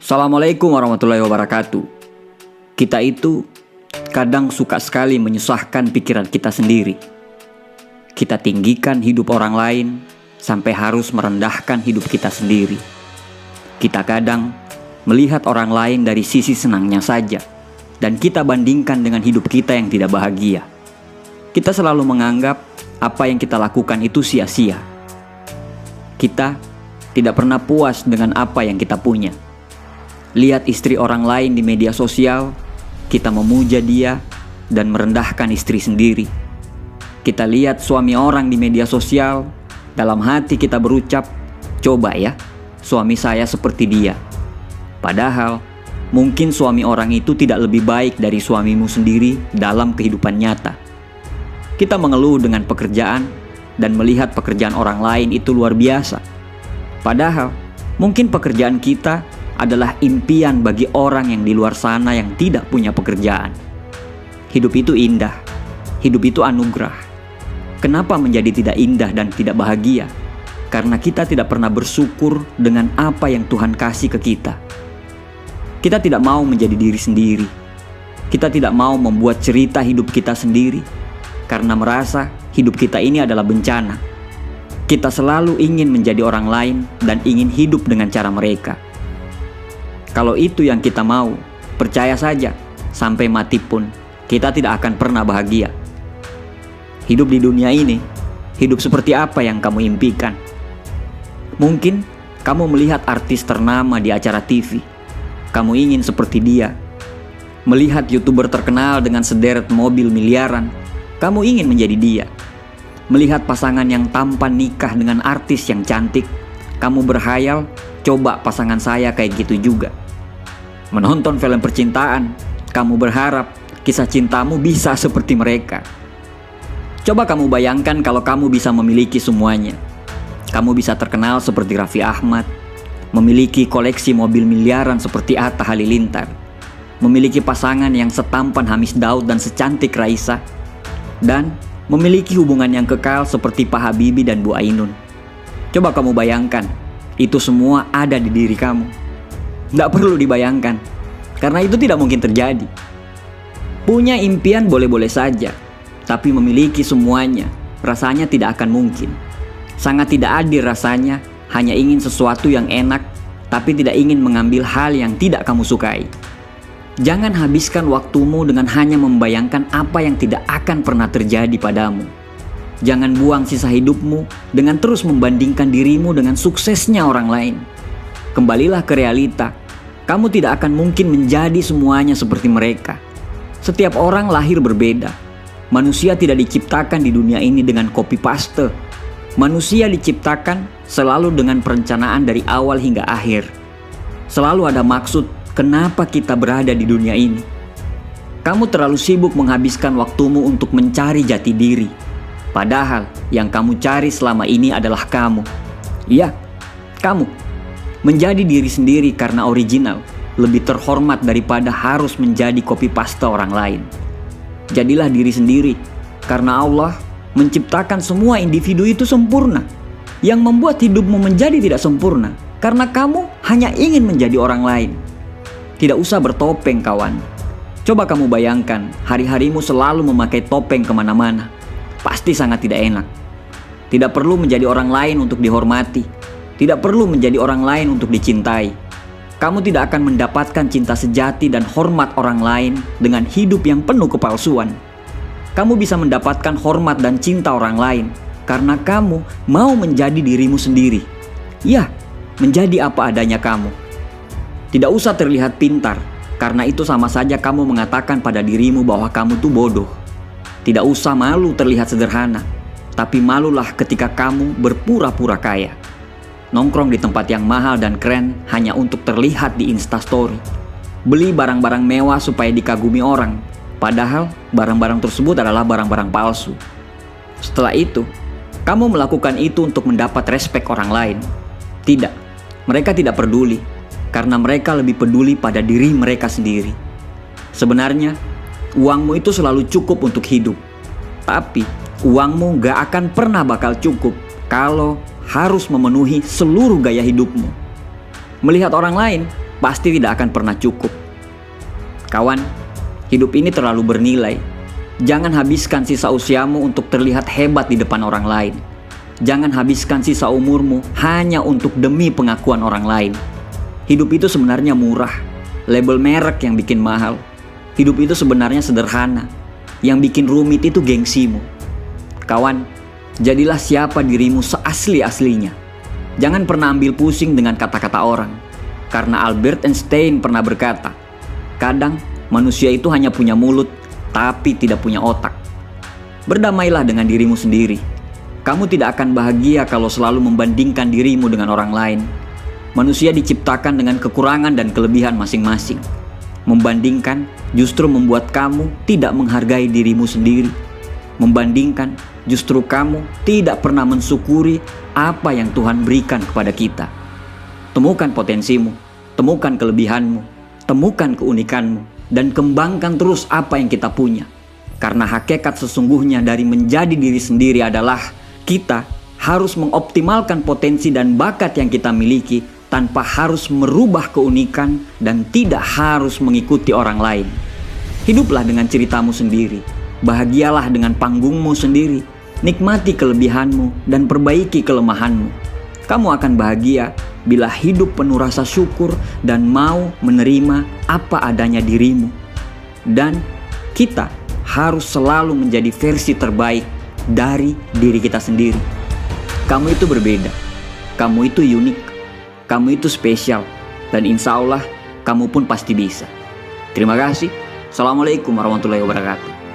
Assalamualaikum warahmatullahi wabarakatuh. Kita itu kadang suka sekali menyusahkan pikiran kita sendiri. Kita tinggikan hidup orang lain sampai harus merendahkan hidup kita sendiri. Kita kadang melihat orang lain dari sisi senangnya saja, dan kita bandingkan dengan hidup kita yang tidak bahagia. Kita selalu menganggap apa yang kita lakukan itu sia-sia. Kita tidak pernah puas dengan apa yang kita punya. Lihat istri orang lain di media sosial, kita memuja dia dan merendahkan istri sendiri. Kita lihat suami orang di media sosial, dalam hati kita berucap, coba ya, suami saya seperti dia. Padahal, mungkin suami orang itu tidak lebih baik dari suamimu sendiri dalam kehidupan nyata. Kita mengeluh dengan pekerjaan dan melihat pekerjaan orang lain itu luar biasa. Padahal, mungkin pekerjaan kita adalah impian bagi orang yang di luar sana yang tidak punya pekerjaan. Hidup itu indah, hidup itu anugerah. Kenapa menjadi tidak indah dan tidak bahagia? Karena kita tidak pernah bersyukur dengan apa yang Tuhan kasih ke kita. Kita tidak mau menjadi diri sendiri. Kita tidak mau membuat cerita hidup kita sendiri, karena merasa hidup kita ini adalah bencana. Kita selalu ingin menjadi orang lain dan ingin hidup dengan cara mereka. Kalau itu yang kita mau, percaya saja, sampai mati pun kita tidak akan pernah bahagia. Hidup di dunia ini, hidup seperti apa yang kamu impikan? Mungkin kamu melihat artis ternama di acara TV. Kamu ingin seperti dia. Melihat YouTuber terkenal dengan sederet mobil miliaran. Kamu ingin menjadi dia. Melihat pasangan yang tampan nikah dengan artis yang cantik. Kamu berhayal, coba pasangan saya kayak gitu juga. Menonton film percintaan, kamu berharap kisah cintamu bisa seperti mereka. Coba kamu bayangkan kalau kamu bisa memiliki semuanya. Kamu bisa terkenal seperti Raffi Ahmad, memiliki koleksi mobil miliaran seperti Atta Halilintar, memiliki pasangan yang setampan Hamis Daud dan secantik Raisa, dan memiliki hubungan yang kekal seperti Pak Habibie dan Bu Ainun. Coba kamu bayangkan, itu semua ada di diri kamu. Nggak perlu dibayangkan, karena itu tidak mungkin terjadi. Punya impian boleh-boleh saja, tapi memiliki semuanya rasanya tidak akan mungkin. Sangat tidak adil rasanya hanya ingin sesuatu yang enak, tapi tidak ingin mengambil hal yang tidak kamu sukai. Jangan habiskan waktumu dengan hanya membayangkan apa yang tidak akan pernah terjadi padamu. Jangan buang sisa hidupmu dengan terus membandingkan dirimu dengan suksesnya orang lain. Kembalilah ke realita. Kamu tidak akan mungkin menjadi semuanya seperti mereka. Setiap orang lahir berbeda. Manusia tidak diciptakan di dunia ini dengan copy paste. Manusia diciptakan selalu dengan perencanaan dari awal hingga akhir. Selalu ada maksud kenapa kita berada di dunia ini. Kamu terlalu sibuk menghabiskan waktumu untuk mencari jati diri. Padahal yang kamu cari selama ini adalah kamu. Iya, kamu. Menjadi diri sendiri karena original lebih terhormat daripada harus menjadi copy paste orang lain. Jadilah diri sendiri karena Allah menciptakan semua individu itu sempurna. Yang membuat hidupmu menjadi tidak sempurna karena kamu hanya ingin menjadi orang lain. Tidak usah bertopeng, kawan. Coba kamu bayangkan hari-harimu selalu memakai topeng kemana-mana. Pasti sangat tidak enak. Tidak perlu menjadi orang lain untuk dihormati. Tidak perlu menjadi orang lain untuk dicintai. Kamu tidak akan mendapatkan cinta sejati dan hormat orang lain dengan hidup yang penuh kepalsuan. Kamu bisa mendapatkan hormat dan cinta orang lain karena kamu mau menjadi dirimu sendiri. Ya, menjadi apa adanya kamu. Tidak usah terlihat pintar, karena itu sama saja kamu mengatakan pada dirimu bahwa kamu tuh bodoh. Tidak usah malu terlihat sederhana, tapi malulah ketika kamu berpura-pura kaya. Nongkrong di tempat yang mahal dan keren hanya untuk terlihat di Instastory. Beli barang-barang mewah supaya dikagumi orang, padahal barang-barang tersebut adalah barang-barang palsu. Setelah itu, kamu melakukan itu untuk mendapat respek orang lain. Tidak, mereka tidak peduli, karena mereka lebih peduli pada diri mereka sendiri. Sebenarnya, uangmu itu selalu cukup untuk hidup. Tapi, uangmu gak akan pernah bakal cukup kalau harus memenuhi seluruh gaya hidupmu. Melihat orang lain pasti tidak akan pernah cukup. Kawan, hidup ini terlalu bernilai. Jangan habiskan sisa usiamu untuk terlihat hebat di depan orang lain. Jangan habiskan sisa umurmu hanya untuk demi pengakuan orang lain. Hidup itu sebenarnya murah. Label merek yang bikin mahal. Hidup itu sebenarnya sederhana. Yang bikin rumit itu gengsimu. Kawan, jadilah siapa dirimu seasli-aslinya. Jangan pernah ambil pusing dengan kata-kata orang. Karena Albert Einstein pernah berkata, kadang manusia itu hanya punya mulut, tapi tidak punya otak. Berdamailah dengan dirimu sendiri. Kamu tidak akan bahagia kalau selalu membandingkan dirimu dengan orang lain. Manusia diciptakan dengan kekurangan dan kelebihan masing-masing. Membandingkan justru membuat kamu tidak menghargai dirimu sendiri. Membandingkan justru kamu tidak pernah mensyukuri apa yang Tuhan berikan kepada kita. Temukan potensimu, temukan kelebihanmu, temukan keunikanmu, dan kembangkan terus apa yang kita punya. Karena hakikat sesungguhnya dari menjadi diri sendiri adalah kita harus mengoptimalkan potensi dan bakat yang kita miliki tanpa harus merubah keunikan dan tidak harus mengikuti orang lain. Hiduplah dengan ceritamu sendiri, bahagialah dengan panggungmu sendiri, nikmati kelebihanmu dan perbaiki kelemahanmu. Kamu akan bahagia bila hidup penuh rasa syukur dan mau menerima apa adanya dirimu. Dan kita harus selalu menjadi versi terbaik dari diri kita sendiri. Kamu itu berbeda, kamu itu unik, kamu itu spesial, dan insya Allah kamu pun pasti bisa. Terima kasih. Assalamualaikum warahmatullahi wabarakatuh.